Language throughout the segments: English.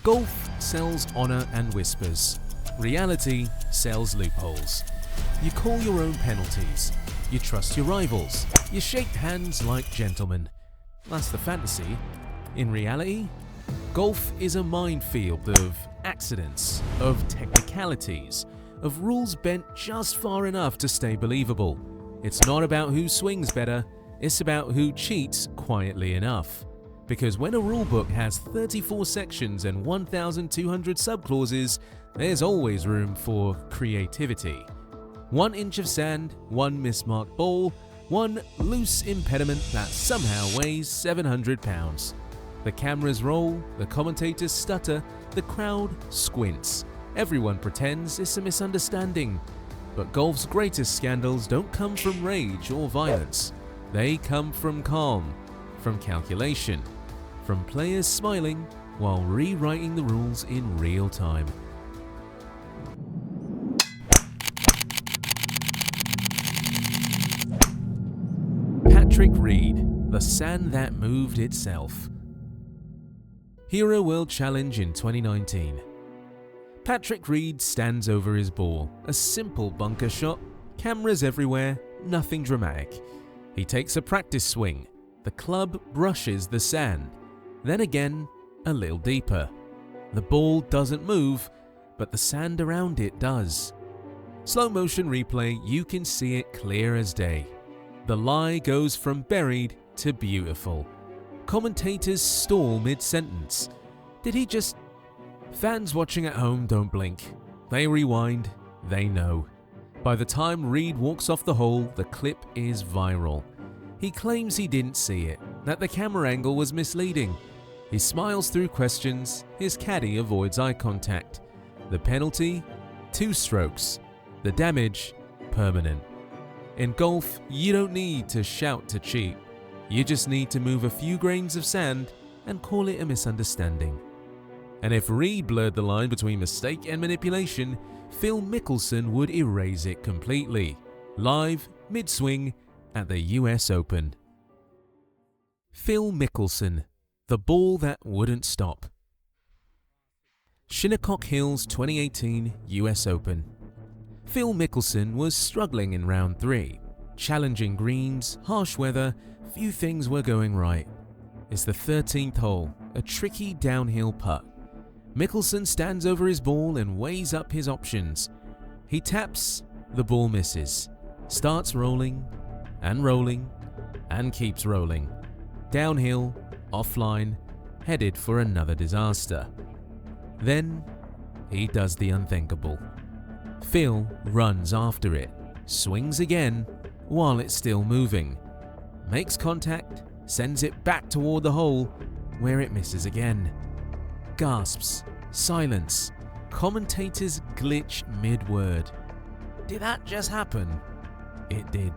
Golf sells honor and whispers. Reality sells loopholes. You call your own penalties. You trust your rivals. You shake hands like gentlemen. That's the fantasy. In reality, golf is a minefield of accidents, of technicalities, of rules bent just far enough to stay believable. It's not about who swings better, it's about who cheats quietly enough. Because when a rulebook has 34 sections and 1,200 subclauses, there's always room for creativity. 1 inch of sand, 1 mismarked ball, 1 loose impediment that somehow weighs 700 pounds. The cameras roll, the commentators stutter, the crowd squints. Everyone pretends it's a misunderstanding. But golf's greatest scandals don't come from rage or violence. They come from calm, from calculation, from players smiling while rewriting the rules in real time. Patrick Reed, the sand that moved itself. Hero World Challenge in 2019. Patrick Reed stands over his ball, a simple bunker shot, cameras everywhere, nothing dramatic. He takes a practice swing. The club brushes the sand. Then again, a little deeper. The ball doesn't move, but the sand around it does. Slow motion replay, you can see it clear as day. The lie goes from buried to beautiful. Commentators stall mid-sentence. Did he just... Fans watching at home don't blink. They rewind, they know. By the time Reed walks off the hole, the clip is viral. He claims he didn't see it, that the camera angle was misleading. He smiles through questions, his caddy avoids eye contact. The penalty? 2 strokes. The damage? Permanent. In golf, you don't need to shout to cheat. You just need to move a few grains of sand and call it a misunderstanding. And if Reed blurred the line between mistake and manipulation, Phil Mickelson would erase it completely. Live, mid-swing, at the US Open. Phil Mickelson, the ball that wouldn't stop. Shinnecock Hills 2018 US Open. Phil Mickelson was struggling in round 3. Challenging greens, harsh weather, few things were going right. It's the 13th hole, a tricky downhill putt. Mickelson stands over his ball and weighs up his options. He taps, the ball misses. Starts rolling, and keeps rolling. Downhill, offline, headed for another disaster. Then, he does the unthinkable. Phil runs after it, swings again while it's still moving. Makes contact, sends it back toward the hole, where it misses again. Gasps, silence, commentators glitch mid-word. Did that just happen? It did.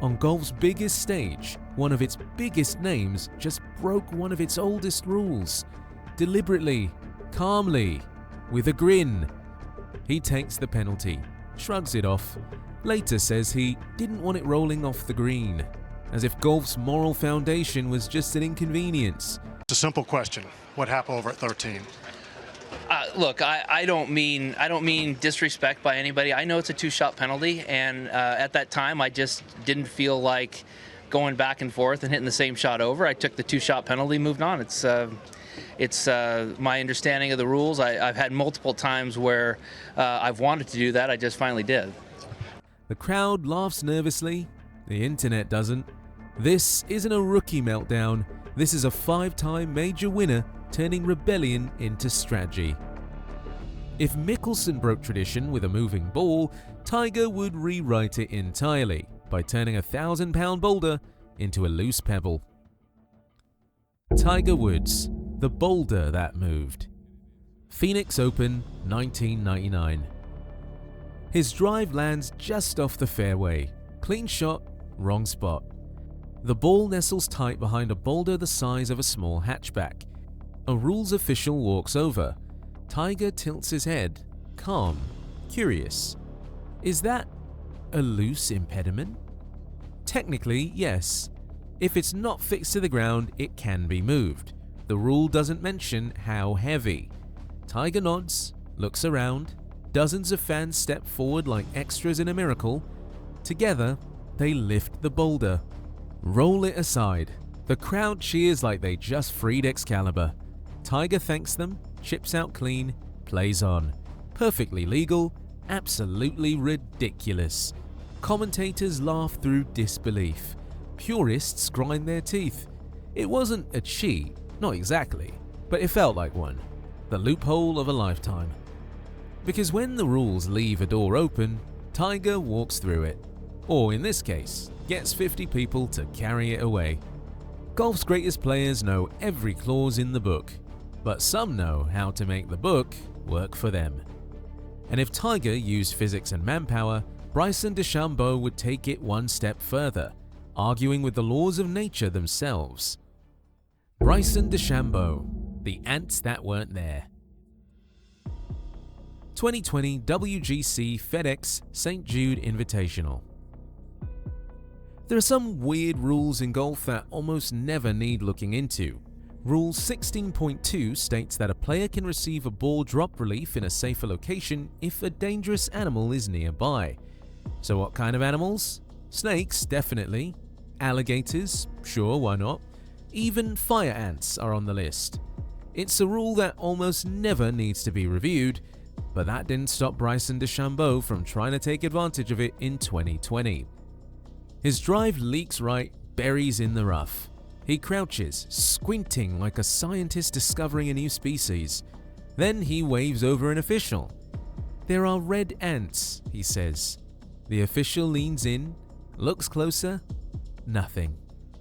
On golf's biggest stage, one of its biggest names just broke one of its oldest rules. Deliberately, calmly, with a grin. He takes the penalty, shrugs it off, later says he didn't want it rolling off the green, as if golf's moral foundation was just an inconvenience. It's a simple question. What happened over at 13? Look, I don't mean disrespect by anybody. I know it's a 2-shot penalty, and at that time, I just didn't feel like going back and forth and hitting the same shot over. I took the 2-shot penalty, moved on. It's my understanding of the rules. I've had multiple times where I've wanted to do that. I just finally did. The crowd laughs nervously. The internet doesn't. This isn't a rookie meltdown. This is a 5-time major winner turning rebellion into strategy. If Mickelson broke tradition with a moving ball, Tiger would rewrite it entirely by turning a 1,000-pound boulder into a loose pebble. Tiger Woods, the boulder that moved. Phoenix Open, 1999. His drive lands just off the fairway. Clean shot, wrong spot. The ball nestles tight behind a boulder the size of a small hatchback. A rules official walks over. Tiger tilts his head, calm, curious. Is that a loose impediment? Technically, yes. If it's not fixed to the ground, it can be moved. The rule doesn't mention how heavy. Tiger nods, looks around, dozens of fans step forward like extras in a miracle. Together, they lift the boulder, roll it aside. The crowd cheers like they just freed Excalibur. Tiger thanks them, chips out clean, plays on. Perfectly legal, absolutely ridiculous. Commentators laugh through disbelief. Purists grind their teeth. It wasn't a cheat, not exactly, but it felt like one. The loophole of a lifetime. Because when the rules leave a door open, Tiger walks through it. Or in this case, gets 50 people to carry it away. Golf's greatest players know every clause in the book, but some know how to make the book work for them. And if Tiger used physics and manpower, Bryson DeChambeau would take it one step further, arguing with the laws of nature themselves. Bryson DeChambeau, the ants that weren't there. 2020 WGC FedEx St. Jude Invitational. There are some weird rules in golf that almost never need looking into. Rule 16.2 states that a player can receive a ball drop relief in a safer location if a dangerous animal is nearby. So what kind of animals? Snakes, definitely. Alligators, sure, why not? Even fire ants are on the list. It's a rule that almost never needs to be reviewed, but that didn't stop Bryson DeChambeau from trying to take advantage of it in 2020. His drive leaks right, buries in the rough. He crouches, squinting like a scientist discovering a new species. Then he waves over an official. "There are red ants," he says. The official leans in, looks closer. Nothing.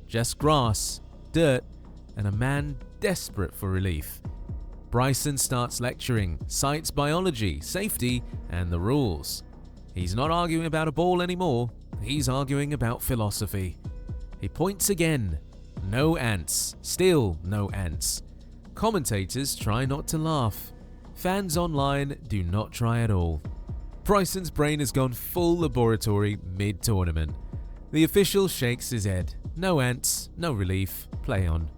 Just grass, dirt, and a man desperate for relief. Bryson starts lecturing, cites biology, safety, and the rules. He's not arguing about a ball anymore. He's arguing about philosophy. He points again. No ants. Still no ants. Commentators try not to laugh. Fans online do not try at all. Bryson's brain has gone full laboratory mid-tournament. The official shakes his head. No ants, no relief, play on.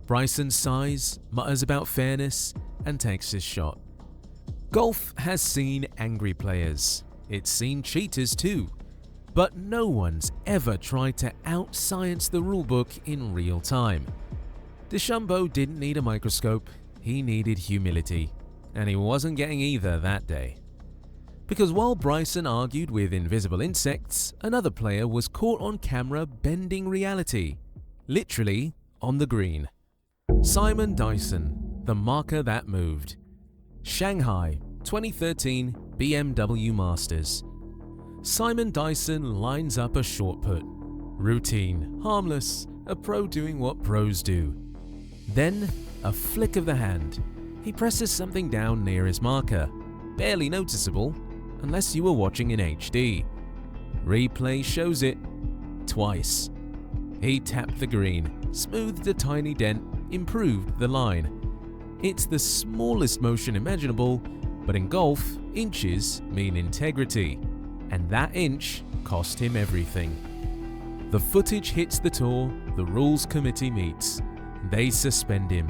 Bryson sighs, mutters about fairness, and takes his shot. Golf has seen angry players. It's seen cheaters too. But no one's ever tried to out-science the rulebook in real time. DeChambeau didn't need a microscope, he needed humility, and he wasn't getting either that day. Because while Bryson argued with invisible insects, another player was caught on camera bending reality, literally on the green. Simon Dyson, the marker that moved. Shanghai, 2013 BMW Masters. Simon Dyson lines up a short put. Routine, harmless, a pro doing what pros do. Then, a flick of the hand. He presses something down near his marker. Barely noticeable, unless you were watching in HD. Replay shows it twice. He tapped the green, smoothed a tiny dent, improved the line. It's the smallest motion imaginable, but in golf, inches mean integrity. And that inch cost him everything. The footage hits the tour, the rules committee meets. They suspend him,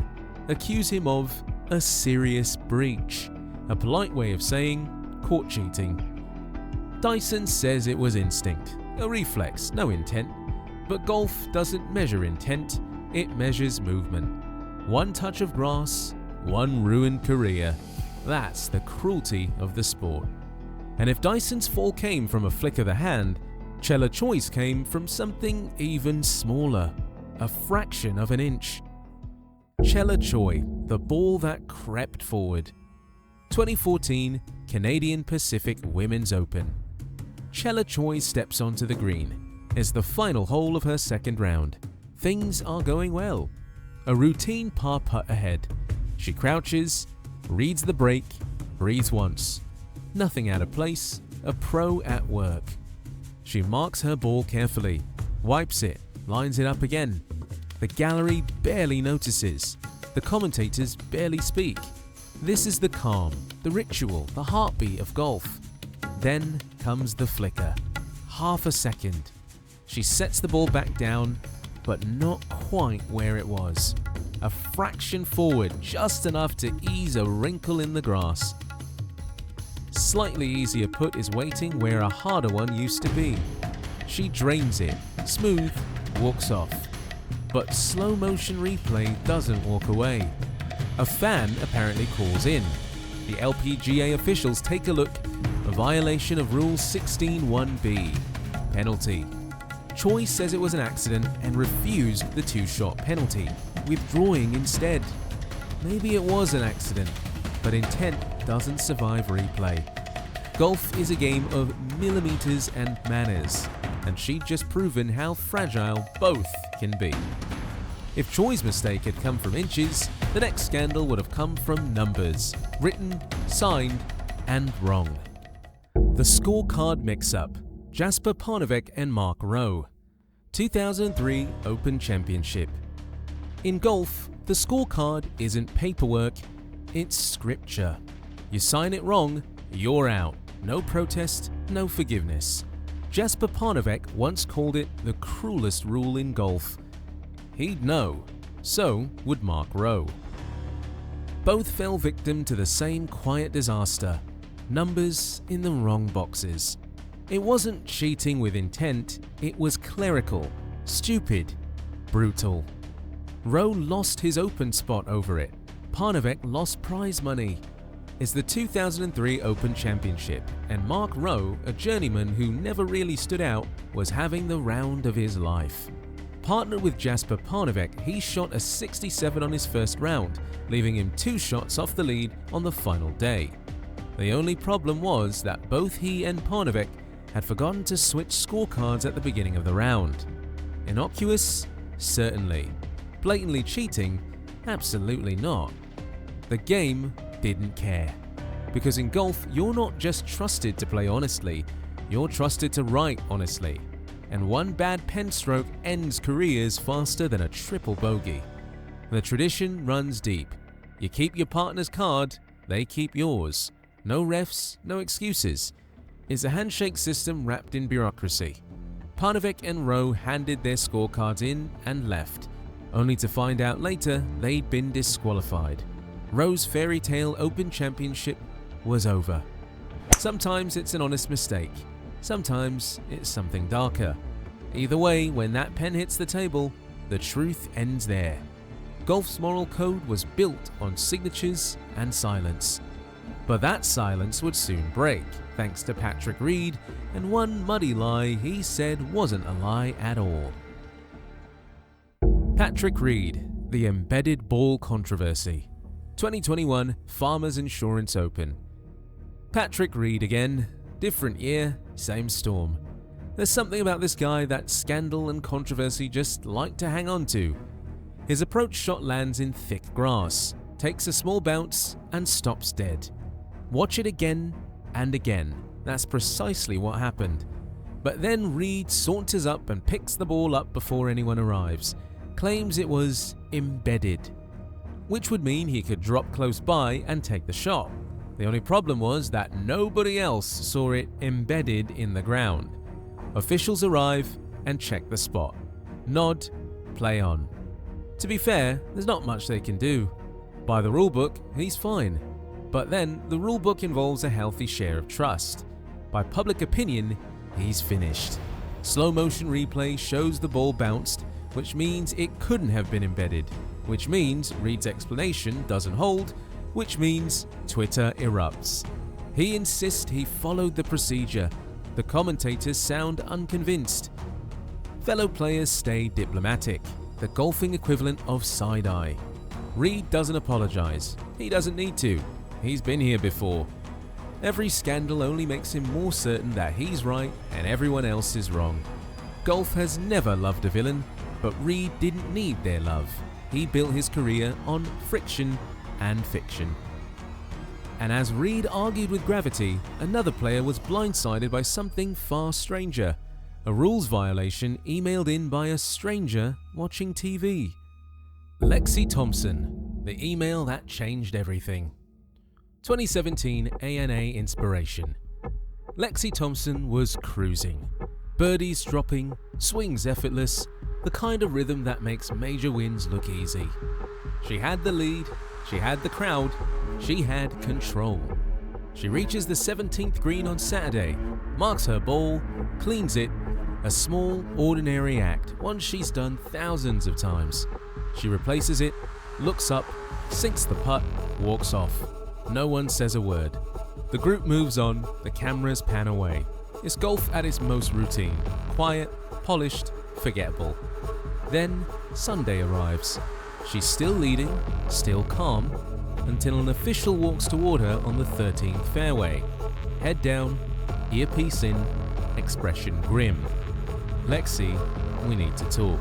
accuse him of a serious breach, a polite way of saying caught cheating. Dyson says it was instinct, a reflex, no intent. But golf doesn't measure intent, it measures movement. One touch of grass, one ruined career. That's the cruelty of the sport. And if Dyson's fall came from a flick of the hand, Chella Choi's came from something even smaller, a fraction of an inch. Chella Choi, the ball that crept forward. 2014 Canadian Pacific Women's Open. Chella Choi steps onto the green. It's the final hole of her second round. Things are going well. A routine par putt ahead. She crouches, reads the break, breathes once. Nothing out of place, a pro at work. She marks her ball carefully, wipes it, lines it up again. The gallery barely notices. The commentators barely speak. This is the calm, the ritual, the heartbeat of golf. Then comes the flicker. Half a second. She sets the ball back down, but not quite where it was. A fraction forward, just enough to ease a wrinkle in the grass. Slightly easier putt is waiting where a harder one used to be. She drains it, smooth, walks off. But slow motion replay doesn't walk away. A fan apparently calls in. The LPGA officials take a look. A violation of Rule 16(1)B. Penalty. Choi says it was an accident and refused the two-shot penalty, withdrawing instead. Maybe it was an accident, but intent doesn't survive replay. Golf is a game of millimeters and manners, and she'd just proven how fragile both can be. If Choi's mistake had come from inches, the next scandal would have come from numbers, written, signed, and wrong. The scorecard mix-up. Jasper Parnevik and Mark Rowe. 2003 Open Championship. In golf, the scorecard isn't paperwork, it's scripture. You sign it wrong, you're out. No protest, no forgiveness. Jasper Parnevik once called it the cruelest rule in golf. He'd know, so would Mark Rowe. Both fell victim to the same quiet disaster. Numbers in the wrong boxes. It wasn't cheating with intent, it was clerical, stupid, brutal. Rowe lost his open spot over it. Parnevik lost prize money. It's the 2003 Open Championship, and Mark Rowe, a journeyman who never really stood out, was having the round of his life. Partnered with Jasper Parnevik, he shot a 67 on his first round, leaving him 2 shots off the lead on the final day. The only problem was that both he and Parnevik had forgotten to switch scorecards at the beginning of the round. Innocuous? Certainly. Blatantly cheating? Absolutely not. The game didn't care. Because in golf, you're not just trusted to play honestly, you're trusted to write honestly. And one bad pen stroke ends careers faster than a triple bogey. The tradition runs deep. You keep your partner's card, they keep yours. No refs, no excuses. It's a handshake system wrapped in bureaucracy. Parnevik and Rowe handed their scorecards in and left, only to find out later they'd been disqualified. Rowe's fairy tale Open Championship was over. Sometimes it's an honest mistake, sometimes it's something darker. Either way, when that pen hits the table, the truth ends there. Golf's moral code was built on signatures and silence. But that silence would soon break, thanks to Patrick Reed and one muddy lie he said wasn't a lie at all. Patrick Reed, the embedded ball controversy. 2021 Farmers Insurance Open. Patrick Reed again, different year, same storm. There's something about this guy that scandal and controversy just like to hang on to. His approach shot lands in thick grass, takes a small bounce and stops dead. Watch it again and again. That's precisely what happened. But then Reed saunters up and picks the ball up before anyone arrives, claims it was embedded, which would mean he could drop close by and take the shot. The only problem was that nobody else saw it embedded in the ground. Officials arrive and check the spot. Nod, play on. To be fair, there's not much they can do. By the rulebook, he's fine. But then, the rulebook involves a healthy share of trust. By public opinion, he's finished. Slow motion replay shows the ball bounced, which means it couldn't have been embedded, which means Reed's explanation doesn't hold, which means Twitter erupts. He insists he followed the procedure. The commentators sound unconvinced. Fellow players stay diplomatic, the golfing equivalent of side-eye. Reed doesn't apologize. He doesn't need to. He's been here before. Every scandal only makes him more certain that he's right and everyone else is wrong. Golf has never loved a villain, but Reed didn't need their love. He built his career on friction and fiction. And as Reed argued with gravity, another player was blindsided by something far stranger. A rules violation emailed in by a stranger watching TV. Lexi Thompson, the email that changed everything. 2017 ANA inspiration. Lexi Thompson was cruising. Birdies dropping, swings effortless, the kind of rhythm that makes major wins look easy. She had the lead, she had the crowd, she had control. She reaches the 17th green on Saturday, marks her ball, cleans it, a small, ordinary act, one she's done thousands of times. She replaces it, looks up, sinks the putt, walks off. No one says a word. The group moves on, the cameras pan away. It's golf at its most routine, quiet, polished, forgettable. Then Sunday arrives. She's still leading, still calm, until an official walks toward her on the 13th fairway. Head down, earpiece in, expression grim. "Lexi, we need to talk."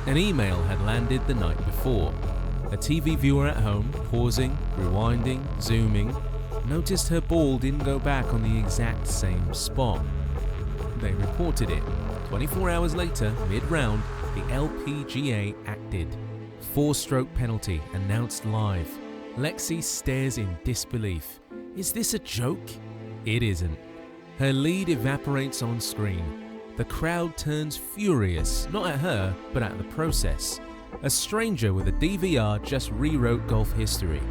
An email had landed the night before. A TV viewer at home, pausing, rewinding, zooming, noticed her ball didn't go back on the exact same spot. They reported it. 24 hours later, mid-round, the LPGA acted. 4-stroke penalty announced live. Lexi stares in disbelief. Is this a joke? It isn't. Her lead evaporates on screen. The crowd turns furious, not at her, but at the process. A stranger with a DVR just rewrote golf history.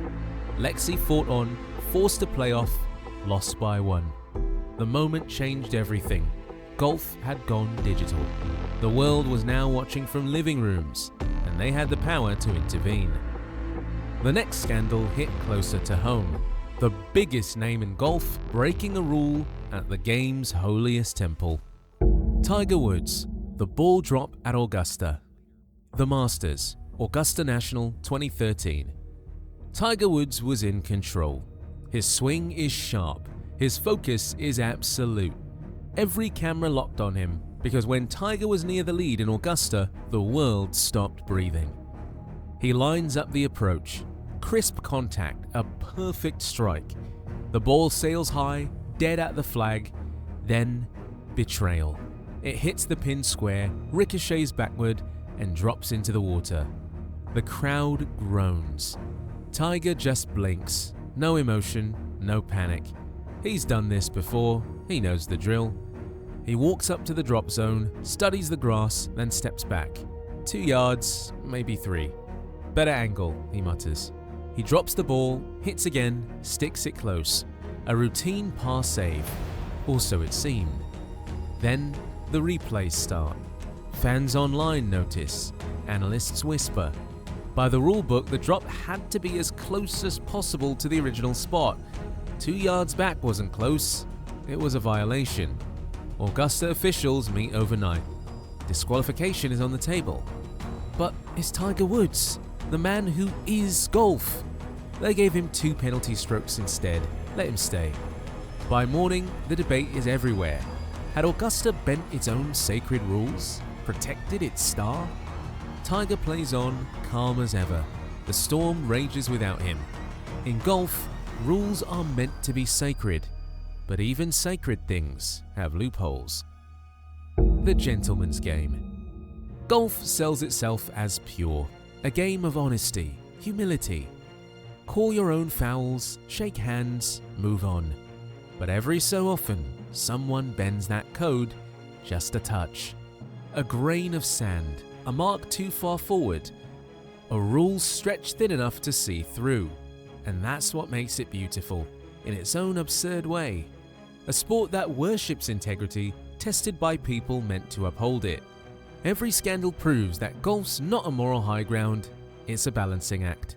Lexi fought on, forced a playoff, lost by 1. The moment changed everything. Golf had gone digital. The world was now watching from living rooms, and they had the power to intervene. The next scandal hit closer to home. The biggest name in golf breaking a rule at the game's holiest temple. Tiger Woods, the ball drop at Augusta. The Masters, Augusta National 2013. Tiger Woods was in control. His swing is sharp. His focus is absolute. Every camera locked on him because when Tiger was near the lead in Augusta, the world stopped breathing. He lines up the approach. Crisp contact, a perfect strike. The ball sails high, dead at the flag. Then, betrayal. It hits the pin square, ricochets backward, and drops into the water. The crowd groans. Tiger just blinks. No emotion, no panic. He's done this before, he knows the drill. He walks up to the drop zone, studies the grass, then steps back. 2 yards, maybe 3. Better angle, he mutters. He drops the ball, hits again, sticks it close. A routine par save. Or so it seemed. Then the replays start. Fans online notice. Analysts whisper. By the rulebook, the drop had to be as close as possible to the original spot. 2 yards back wasn't close. It was a violation. Augusta officials meet overnight. Disqualification is on the table. But it's Tiger Woods, the man who is golf. They gave him 2 penalty strokes instead. Let him stay. By morning, the debate is everywhere. Had Augusta bent its own sacred rules? Protected its star? Tiger plays on, calm as ever. The storm rages without him. In golf, rules are meant to be sacred. But even sacred things have loopholes. The gentleman's game. Golf sells itself as pure. A game of honesty, humility. Call your own fouls, shake hands, move on. But every so often, someone bends that code just a touch. A grain of sand, a mark too far forward, a rule stretched thin enough to see through. And that's what makes it beautiful, in its own absurd way. A sport that worships integrity, tested by people meant to uphold it. Every scandal proves that golf's not a moral high ground, it's a balancing act.